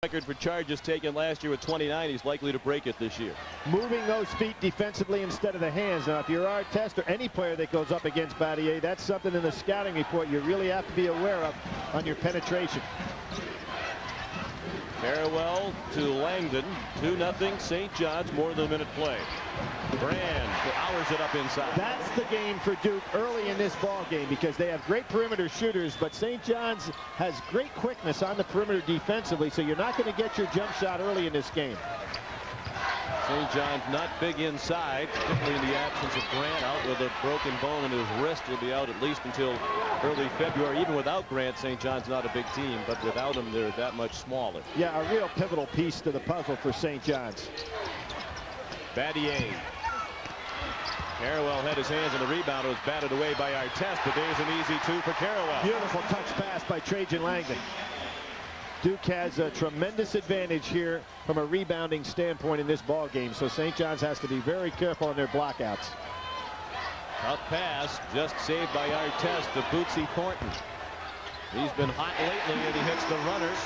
Record for charges taken last year with 29. He's likely to break it this year. Moving those feet defensively instead of the hands. Now, if you're Artest or any player that goes up against Battier, that's something in the scouting report you really have to be aware of on your penetration. Carrawell to Langdon. 2-0 St. John's. More than a minute play. Brand powers it up inside. That's the game for Duke early in this ball game because they have great perimeter shooters, but St. John's has great quickness on the perimeter defensively, so you're not going to get your jump shot early in this game. St. John's not big inside, particularly in the absence of Grant, out with a broken bone in his wrist. He'll be out at least until early February. Even without Grant, St. John's not a big team, but without him, they're that much smaller. Yeah, a real pivotal piece to the puzzle for St. John's. Battier. Carrawell had his hands on the rebound. It was batted away by Artest, but there's an easy two for Carrawell. Beautiful touch pass by Trajan Langdon. Duke has a tremendous advantage here from a rebounding standpoint in this ball game, so St. John's has to be very careful on their blockouts. Tough pass, just saved by Artest to Bootsy Thornton. He's been hot lately, and he hits the runners.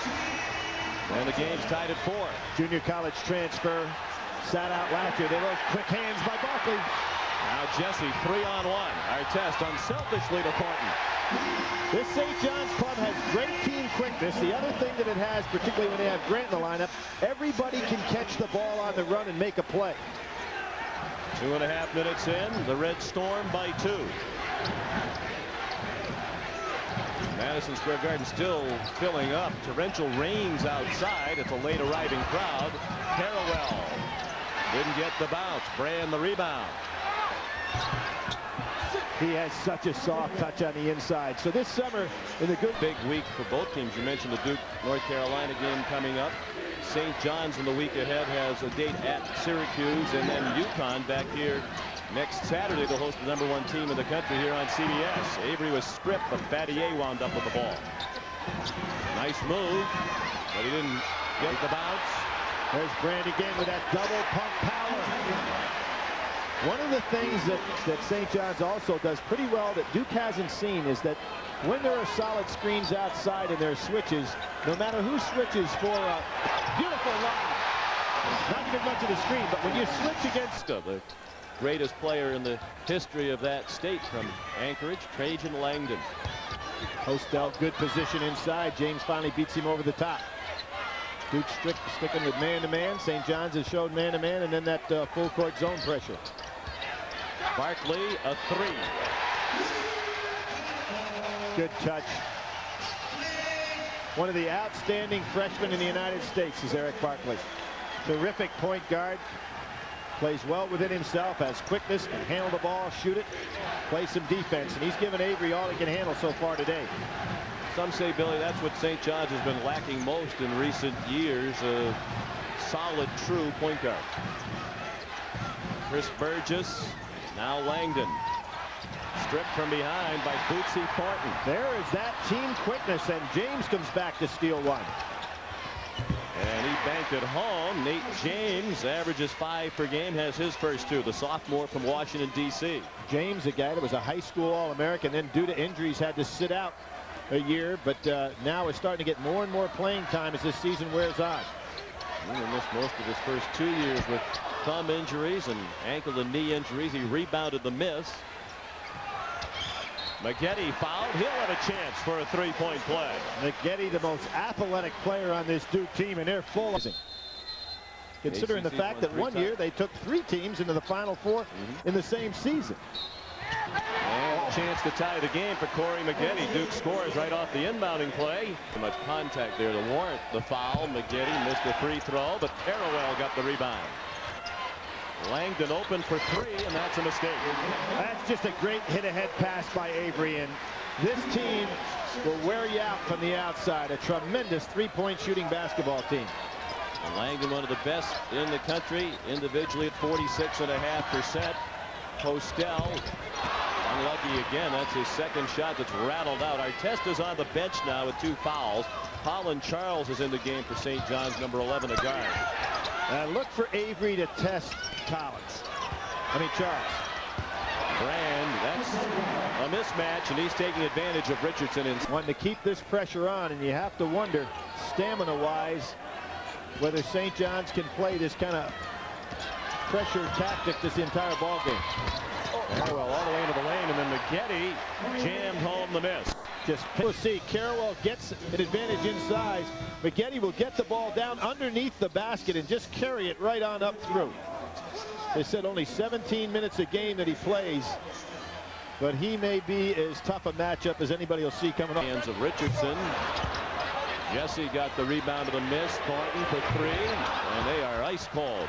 And the game's tied at 4. Junior college transfer, sat out last year. They look quick hands by Barklay. Now Jesse, 3-on-1. Artest unselfishly to Thornton. This St. John's club has great team quickness. The other thing that it has, particularly when they have Grant in the lineup, everybody can catch the ball on the run and make a play. 2.5 minutes in, the Reds storm by 2. Madison Square Garden still filling up. Torrential rains outside. It's a late arriving crowd. Carrawell didn't get the bounce. Brand the rebound. He has such a soft touch on the inside. So this summer, in the good big week for both teams. You mentioned the Duke North Carolina game coming up. St. John's in the week ahead has a date at Syracuse, and then UConn back here next Saturday to host the #1 team in the country here on CBS. Avery was stripped, but Battier wound up with the ball. Nice move, but he didn't get the bounce. There's Brand again with that double pump power. One of the things that St. John's also does pretty well that Duke hasn't seen is that when there are solid screens outside and there are switches, no matter who switches for a beautiful line, not even much of the screen, but when you switch against the greatest player in the history of that state from Anchorage, Trajan Langdon. Hostel, good position inside. James finally beats him over the top. Duke sticking with man-to-man. St. John's has showed man-to-man, and then that full court zone pressure. Barklay, a 3. Good touch. One of the outstanding freshmen in the United States is Erick Barklay. Terrific point guard. Plays well within himself, has quickness, can handle the ball, shoot it, play some defense, and he's given Avery all he can handle so far today. Some say, Billy, that's what St. John's has been lacking most in recent years, a solid, true point guard. Chris Burgess, now Langdon. Stripped from behind by Bootsy Thornton. There is that team quickness, and James comes back to steal one. And he banked it home. Nate James averages 5 per game, has his first 2. The sophomore from Washington, D.C. James, a guy that was a high school All-American, then due to injuries had to sit out a year, but now is starting to get more and more playing time as this season wears on. He missed most of his first 2 years with thumb injuries and ankle and knee injuries. He rebounded the miss. McGetty fouled. He'll have a chance for a 3-point play. McGetty, the most athletic player on this Duke team, and they're full. Considering the fact that one year they took 3 teams into the Final Four in the same season. And a chance to tie the game for Corey McGetty. Duke scores right off the inbounding play. Too much contact there to warrant the foul. McGetty missed a free throw, but Carrawell got the rebound. Langdon open for 3, and that's a mistake. That's just a great hit-ahead pass by Avery, and this team will wear you out from the outside. A tremendous 3-point shooting basketball team. And Langdon, one of the best in the country, individually at 46.5%. Postel unlucky again. That's his second shot that's rattled out. Artest is on the bench now with 2 fouls. Colin Charles is in the game for St. John's, number 11, a guard. Look for Avery to test Charles. Brand, that's a mismatch, and he's taking advantage of Richardson. One to keep this pressure on, and you have to wonder, stamina-wise, whether St. John's can play this kind of pressure tactic this entire ball game. Carrawell all the way into the lane, and then McGetty jammed home the miss. Just we'll see. Carrawell gets an advantage inside. McGetty will get the ball down underneath the basket and just carry it right on up through. They said only 17 minutes a game that he plays, but he may be as tough a matchup as anybody will see coming up. Hands of Richardson. Jesse got the rebound of the miss. Thornton for three, and they are ice cold.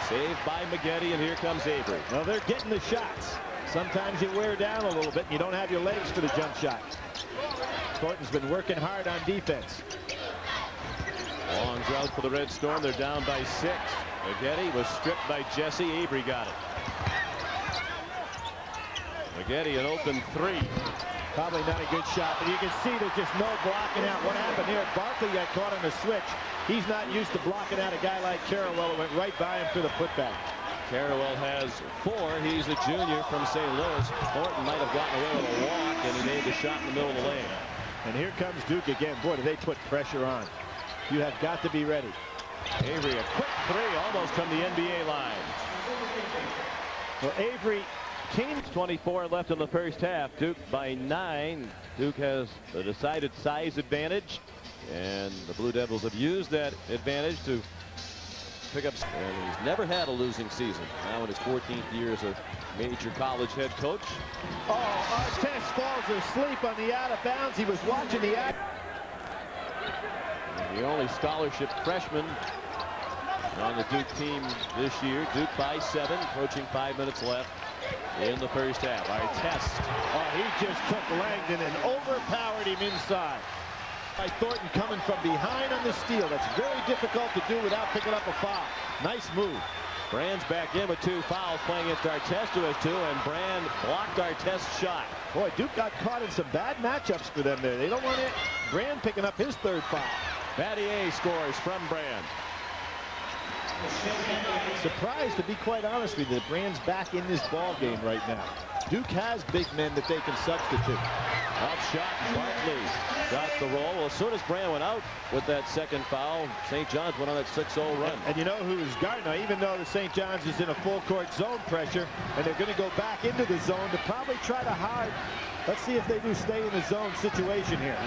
Saved by McGetty, and here comes Avery. Well, they're getting the shots. Sometimes you wear down a little bit and you don't have your legs for the jump shot. Thornton's been working hard on defense. Long drought for the Red Storm. They're down by 6. McGetty was stripped by Jesse. Avery got it. McGetty an open 3. Probably not a good shot, but you can see there's just no blocking out. What happened here? Barklay got caught on the switch. He's not used to blocking out a guy like Carrawell, who went right by him for the putback. Carrawell has 4. He's a junior from St. Louis. Thornton might have gotten away with a walk, and he made the shot in the middle of the lane. And here comes Duke again. Boy, do they put pressure on. You have got to be ready. Avery, a quick 3, almost from the NBA line. Well, Avery came. 24 left in the first half. Duke by 9. Duke has a decided size advantage, and the Blue Devils have used that advantage to pick up. And he's never had a losing season. Now in his 14th year as a major college head coach. Oh, Artest falls asleep on the out of bounds. He was watching the act. The only scholarship freshman on the Duke team this year. Duke by 7, approaching 5 minutes left in the first half. Artest. Oh, he just took Langdon and overpowered him inside. By Thornton coming from behind on the steal. That's very difficult to do without picking up a foul. Nice move. Brand's back in with 2 fouls, playing against Artest, who has 2, and Brand blocked Artest's shot. Boy, Duke got caught in some bad matchups for them there. They don't want it. Brand picking up his 3rd foul. Battier scores from Brand. Surprised, to be quite honest with you, that Brand's back in this ball game right now. Duke has big men that they can substitute. Out shot, Barklay got the roll. Well, as soon as Brand went out with that 2nd foul, St. John's went on that 6-0 run. And you know who's guarding now, even though the St. John's is in a full court zone pressure, and they're going to go back into the zone to probably try to hide. Let's see if they do stay in the zone situation here.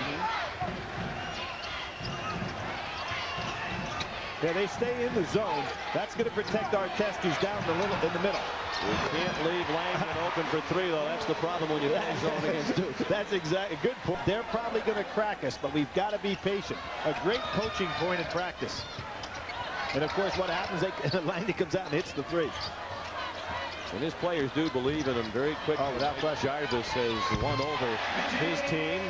Yeah, they stay in the zone. That's going to protect Artest, who's down in the middle. We can't leave Langdon open for 3, though. That's the problem when you play zone against Duke. That's exactly a good point. They're probably going to crack us, but we've got to be patient. A great coaching point in practice. And of course, what happens? Langdon comes out and hits the 3. And his players do believe in him very quickly. Oh, without question. Jarvis has won over his team.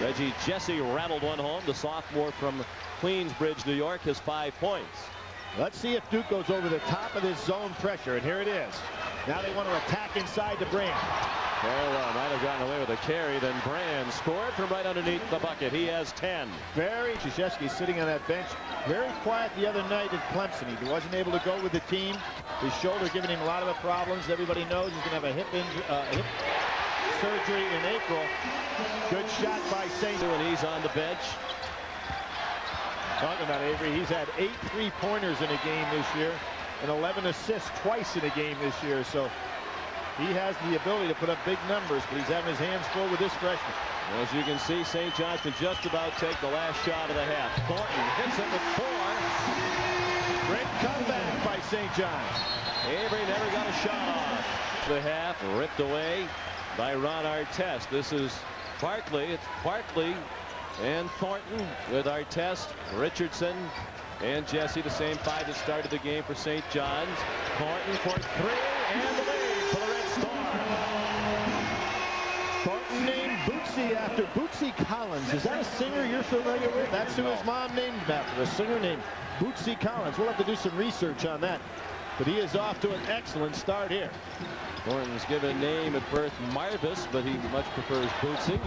Reggie Jesse rattled one home. The sophomore from Queensbridge, New York, has 5 points. Let's see if Duke goes over the top of this zone pressure, and here it is. Now they want to attack inside to Brand. Carrawell might have gotten away with a carry, then Brand scored from right underneath the bucket. He has 10. Krzyzewski sitting on that bench. Very quiet the other night at Clemson. He wasn't able to go with the team. His shoulder giving him a lot of the problems. Everybody knows he's going to have a hip surgery in April. Good shot by St. And he's on the bench. Talking about Avery, he's had 8 3-pointers in a game this year and 11 assists twice in a game this year. So he has the ability to put up big numbers, but he's having his hands full with this freshman. As you can see, St. John's can just about take the last shot of the half. Thornton hits it with 4. Great comeback by St. John's. Avery never got a shot off. The half ripped away by Ron Artest. This is Barklay. It's Barklay and Thornton with Artest, Richardson, and Jesse, the same 5 that started the game for St. John's. Thornton for 3, and the lead for the Red Storm. Thornton named Bootsy after Bootsy Collins. Is that a singer you're familiar with? That's who his mom named him after, a singer named Bootsy Collins. We'll have to do some research on that. But he is off to an excellent start here. Thornton's given a name at birth Marvis, but he much prefers Bootsy.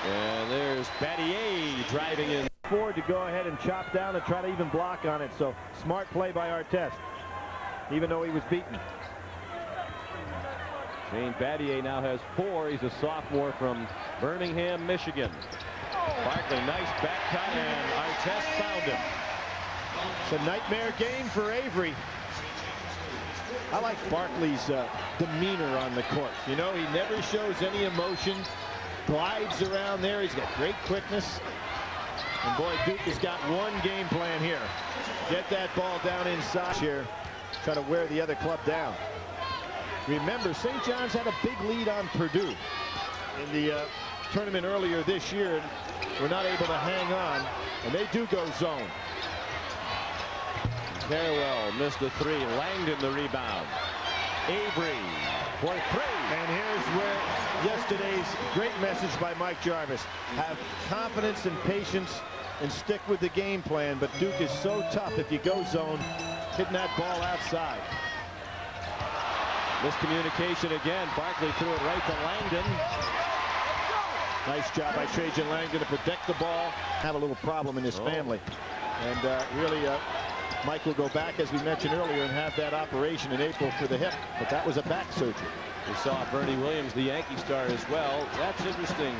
And there's Battier driving in. Forward to go ahead and chop down and try to even block on it. So smart play by Artest, even though he was beaten. Shane Battier now has 4. He's a sophomore from Birmingham, Michigan. Barklay, nice back cut, and Artest found him. It's a nightmare game for Avery. I like Barkley's demeanor on the court. You know, he never shows any emotion, glides around there. He's got great quickness. And boy, Duke has got one game plan here. Get that ball down inside here. Try to wear the other club down. Remember, St. John's had a big lead on Purdue in the tournament earlier this year. And we're not able to hang on, and they do go zone. Carrawell missed the three. Langdon the rebound. Avery for three. And here's where yesterday's great message by Mike Jarvis. Have confidence and patience and stick with the game plan. But Duke is so tough if you go zone, hitting that ball outside. Miscommunication again. Barklay threw it right to Langdon. Nice job by Trajan Langdon to protect the ball. Have a little problem in his family. And really, Mike will go back, as we mentioned earlier, and have that operation in April for the hip. But that was a back surgery. We saw Bernie Williams, the Yankee star, as well. That's interesting.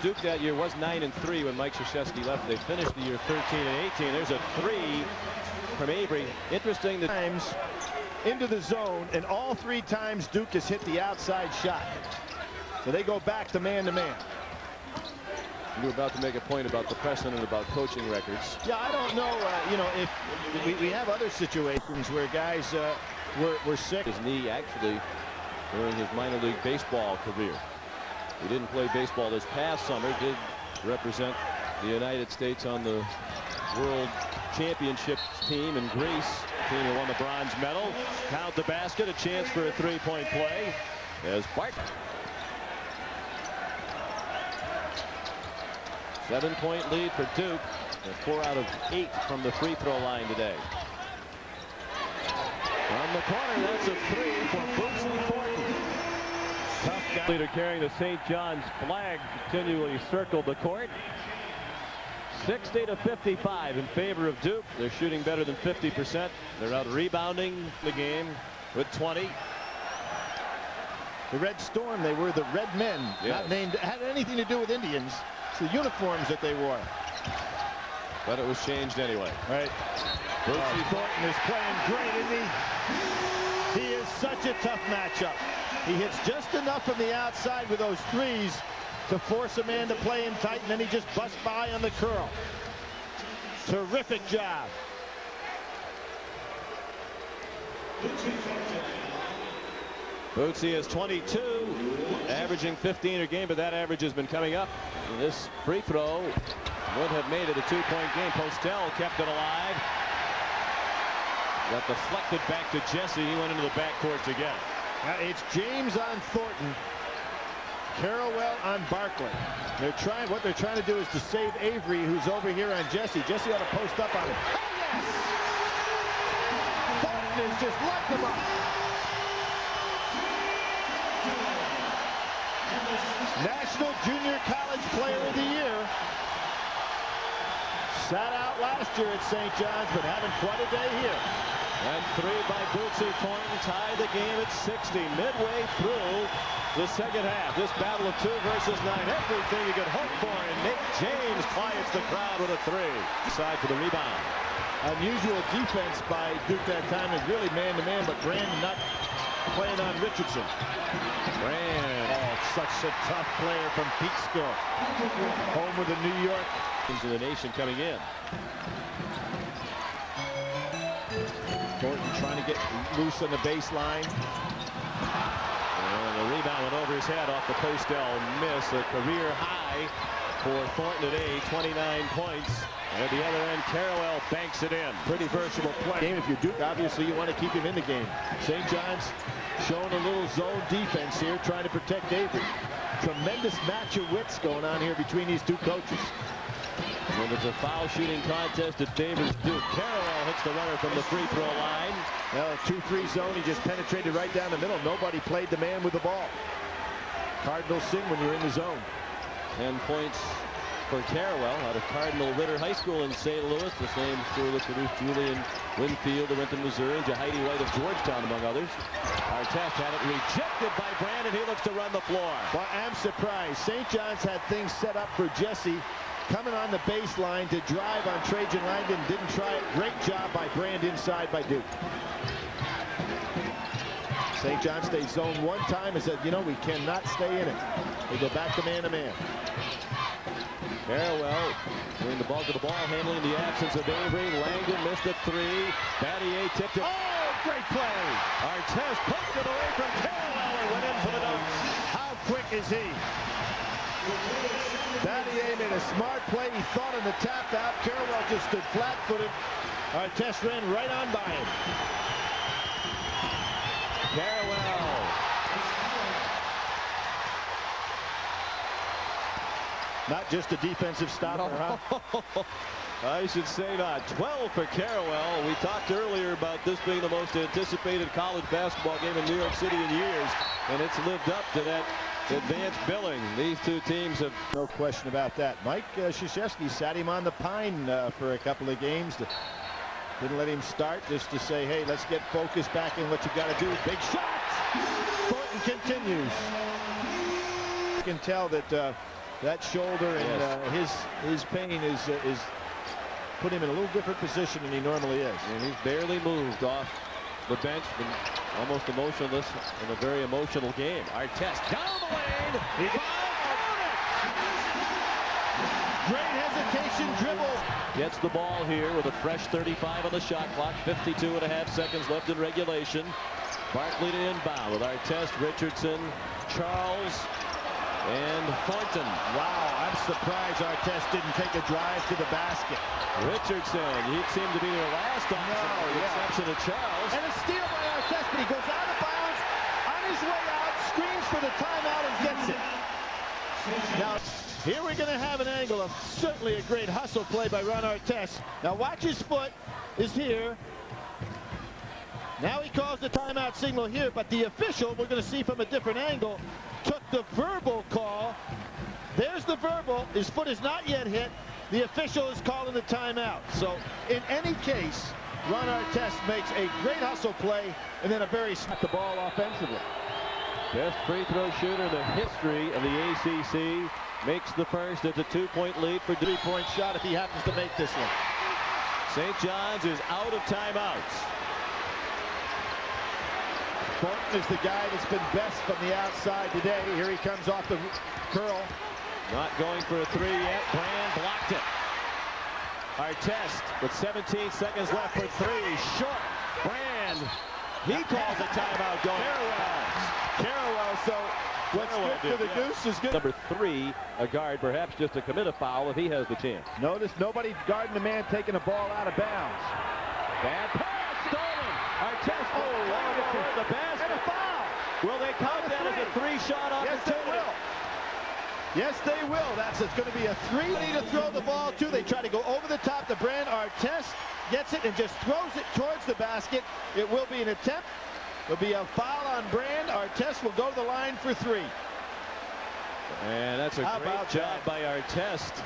Duke that year was 9-3 when Mike Krzyzewski left. They finished the year 13-18. There's a three from Avery. Interesting that times into the zone, and all three times Duke has hit the outside shot. So they go back to man-to-man. You were about to make a point about the precedent about coaching records. Yeah, I don't know. You know, if we have other situations where guys were sick. His knee actually during his minor league baseball career. He didn't play baseball this past summer. Did represent the United States on the World Championship team in Greece. Team that won the bronze medal. Count the basket. A chance for a three-point play as Barklay. 7-point lead for Duke. And 4 out of 8 from the free throw line today. On the corner, that's a three for Bootsy Thorton. Tough guy. Leader carrying the St. John's flag continually circled the court. 60-55 in favor of Duke. They're shooting better than 50%. They're out rebounding the game with 20. The Red Storm, they were the Red Men. Yes. Not named, had anything to do with Indians. It's the uniforms that they wore. But it was changed anyway. Right. Bootsy Thornton is playing great, isn't he? He is such a tough matchup. He hits just enough from the outside with those threes to force a man to play in tight, and then he just busts by on the curl. Terrific job. Bootsy is 22, averaging 15 a game, but that average has been coming up. And this free throw would have made it a 2-point game. Postel kept it alive. Got deflected back to Jesse. He went into the backcourt to get it. It's James on Thornton. Carrawell on Barklay. What they're trying to do is to save Avery, who's over here on Jesse. Jesse ought to post up on him. Oh, yes! Thornton is just lighting him up. National Junior College Player of the Year. Sat out last year at St. John's, but having quite a day here. And three by Bootsy Thornton tied the game at 60 midway through the second half. This battle of 2 versus 9. Everything you could hope for, and Nick James quiets the crowd with a three. Side for the rebound. Unusual defense by Duke that time is really man-to-man, but Brand not playing on Richardson. Brand. Oh, such a tough player from Peekskill. Home with the New York. Into the nation coming in. Thornton trying to get loose on the baseline. And the rebound went over his head off the Postel miss. A career high for Thornton today, 29 points. And at the other end, Carrawell banks it in. Pretty versatile play. If you're Duke, obviously you want to keep him in the game. St. John's showing a little zone defense here, trying to protect Avery. Tremendous match of wits going on here between these two coaches. And it's a foul shooting contest that favors Duke. Carrawell hits the runner from the free throw line. Well, 2-3 zone, he just penetrated right down the middle. Nobody played the man with the ball. Cardinals sing when you're in the zone. 10 points for Carrawell out of Cardinal Ritter High School in St. Louis, the same school that produced Julian Winfield of Renton, Missouri, Jahidi White of Georgetown, among others. Artest had it rejected by Brand, and he looks to run the floor. Well, I'm surprised. St. John's had things set up for Jesse coming on the baseline to drive on Trajan Langdon. Didn't try it. Great job by Brand inside by Duke. St. John stays zone one time and said, you know, we cannot stay in it. They go back to man-to-man. Carrawell bring the ball to the ball, handling the absence of Avery. Langdon missed a three. Battier tipped it. Oh, great play. Artest poked it away from Carrawell and went in for the dunks. How quick is he? Battier made a smart play. He thought on the tap out. Carrawell just stood flat-footed. Artest ran right on by him. Carrawell. Not just a defensive stopper, huh? I should say not. 12 for Carrawell. We talked earlier about this being the most anticipated college basketball game in New York City in years, and it's lived up to that advanced billing. These two teams have... No question about that. Mike Krzyzewski sat him on the pine for a couple of games. Didn't let him start, just to say, hey, let's get focused back in what you got to do. Big shot! Thornton continues. You can tell that that shoulder and his pain is put him in a little different position than he normally is. And he's barely moved off the bench, been almost emotionless in a very emotional game. Artest down the lane. He found it. Great hesitation dribble. Gets the ball here with a fresh 35 on the shot clock. 52.5 seconds left in regulation. Barklay to inbound with Artest, Richardson, Charles, and Thornton. Wow, I'm surprised Artest didn't take a drive to the basket. Richardson, he seemed to be their last option, with the exception of Charles. And a steal by Artest, but he goes out of bounds on his way out, screams for the timeout and gets it. Now, here we're going to have an angle of certainly a great hustle play by Ron Artest. Now watch his foot is here. Now he calls the timeout signal here, but the official, we're going to see from a different angle, took the verbal call. There's the verbal. His foot is not yet hit. The official is calling the timeout. So in any case, Ron Artest makes a great hustle play and then a very snap the ball offensively. Best free throw shooter in the history of the ACC. Makes the first. It's a 2-point lead for three-point shot if he happens to make this one. St. John's is out of timeouts. Thornton is the guy that's been best from the outside today. Here he comes off the curl. Not going for a three yet. Brand blocked it. Artest with 17 seconds left for three. Short. Brand. He calls a timeout going. Carrawell. So what's good for the Goose is good. Number 3, a guard, perhaps just to commit a foul if he has the chance. Notice nobody guarding the man taking a ball out of bounds. Bad pass, stolen. Artest, the basket. And a foul. Will they count that as a 3-shot opportunity? Yes, they will. Yes, they will. It's going to be a 3. They need to throw the ball too. They try to go over the top to Brand. Artest gets it and just throws it towards the basket. It will be an attempt. There'll be a foul on Brand. Artest will go to the line for 3. And that's a great job by Artest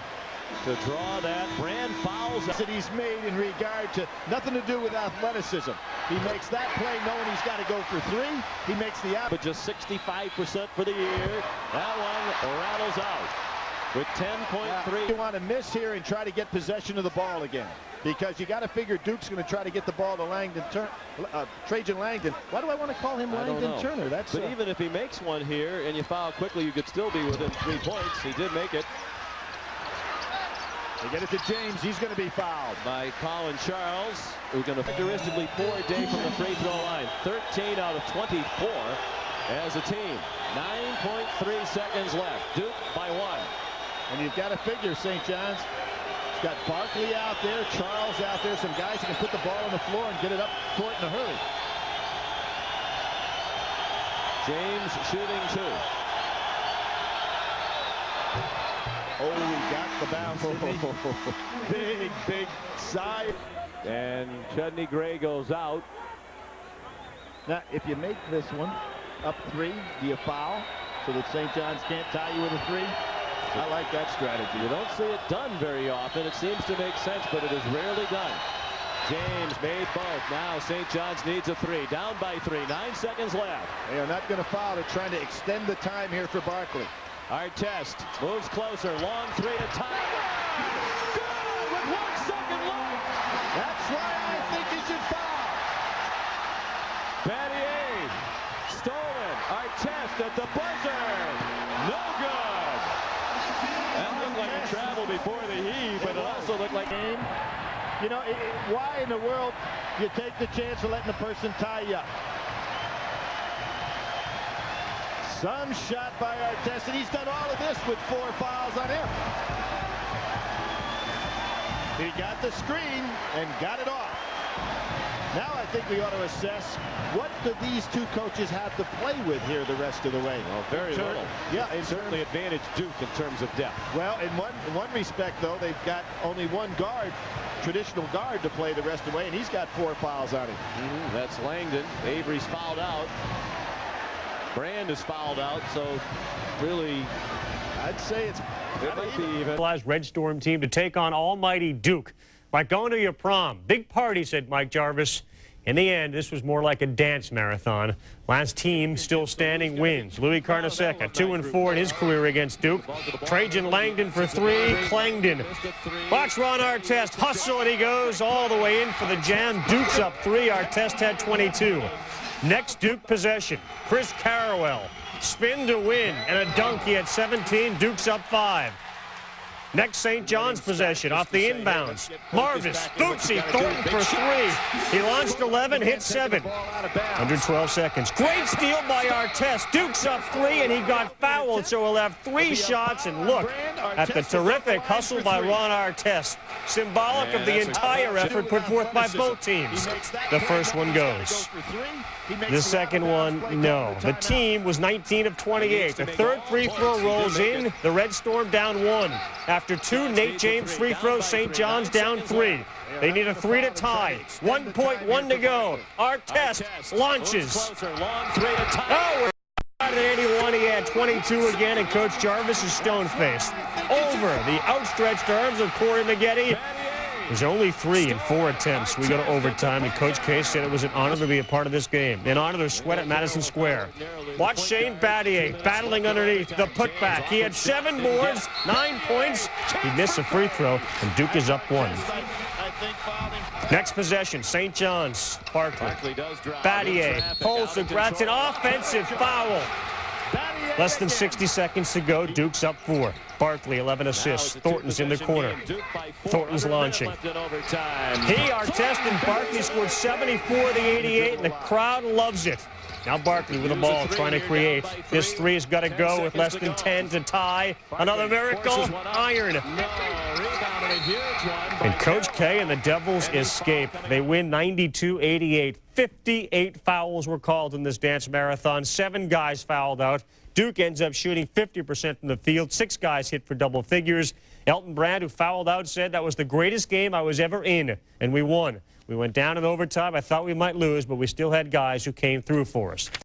to draw that. Brand fouls that he's made in regard to nothing to do with athleticism. He makes that play knowing he's got to go for 3. He makes the out. But just 65% for the year. That one rattles out with 10.3. You want to miss here and try to get possession of the ball again, because you got to figure Duke's going to try to get the ball to Trajan Langdon. Why do I want to call him Langdon Turner? That's but even if he makes one here and you foul quickly, you could still be within 3 points. He did make it. They get it to James. He's going to be fouled by Colin Charles, who's going to characteristically poor day from the free throw line. 13 out of 24 as a team. 9.3 seconds left. Duke by 1. And you've got to figure St. John's got Barklay out there, Charles out there, some guys who can put the ball on the floor and get it up court in a hurry. James shooting 2. Oh, he got the bounce. Big side. And Chudney Gray goes out. Now, if you make this one up 3, do you foul so that St. John's can't tie you with a 3? I like that strategy. You don't see it done very often. It seems to make sense, but it is rarely done. James made both. Now St. John's needs a 3. Down by 3. 9 seconds left. They are not going to foul. They're trying to extend the time here for Barklay. Artest moves closer. Long 3 to tie. Good with 1 second left. That's why I think he should foul. Battier stolen. Artest at the buzzer. No good. That looked like a travel before the heave, but it also looked like game. You know, why in the world you take the chance of letting the person tie you up? Some shot by Artest, and he's done all of this with 4 fouls on him. He got the screen and got it off. Now I think we ought to assess what do these two coaches have to play with here the rest of the way. Well, very little. Yeah, it certainly advantaged Duke in terms of depth. Well, in one respect, though, they've got only one guard, traditional guard, to play the rest of the way, and he's got 4 fouls on him. That's Langdon. Avery's fouled out. Brand is fouled out, so really, I'd say it might be even. Red Storm team to take on almighty Duke. Like going to your prom. Big party, said Mike Jarvis. In the end, this was more like a dance marathon. Last team still standing wins. Louis Carnesecca, 2-4 in his career against Duke. Trajan Langdon for 3. Langdon. Watch Ron Artest hustle, and he goes all the way in for the jam. Duke's up 3. Artest had 22. Next Duke possession. Chris Carrawell. Spin to win, and a dunk. He had 17. Duke's up 5. Next St. John's possession off the inbounds. Marvis, Bootsy Thorton for 3. He launched 11, hit 7. Under 12 seconds. Great steal by Artest. Duke's up 3, and he got fouled, so he'll have 3 shots. And look at the terrific hustle by Ron Artest. Symbolic of the entire effort put forth by both teams. The first one goes. The second one, no. The team was 19 of 28. The third free throw rolls in. The Red Storm down 1. After 2 Nate James free throws, St. John's down 3. They need a 3 to tie. 1.1 to go. Artest launches. Oh, we're at 81. He had 22 again, and Coach Jarvis is stone-faced. Over the outstretched arms of Corey Maggette. There's only 3 in 4 attempts. We go to overtime, and Coach K said it was an honor to be a part of this game. An honor to sweat at Madison Square. Watch Shane Battier battling underneath the putback. He had 7 boards, 9 points. He missed a free throw, and Duke is up 1. Next possession, St. John's. Barklay. Battier pulls the Gratz, an offensive foul. Less than 60 seconds to go. Duke's up 4. Barklay, 11 assists. Thornton's in the corner. Thornton's launching. He, Artest, and Barklay scored 74 of the 88, and the crowd loves it. Now Barklay with the ball, trying to create. This 3 has got to go with less than 10 to tie. Another miracle. Iron. And Coach K and the Devils escape. They win 92-88. 58 fouls were called in this dance marathon. 7 guys fouled out. Duke ends up shooting 50% from the field. 6 guys hit for double figures. Elton Brand, who fouled out, said that was the greatest game I was ever in, and we won. We went down in overtime. I thought we might lose, but we still had guys who came through for us.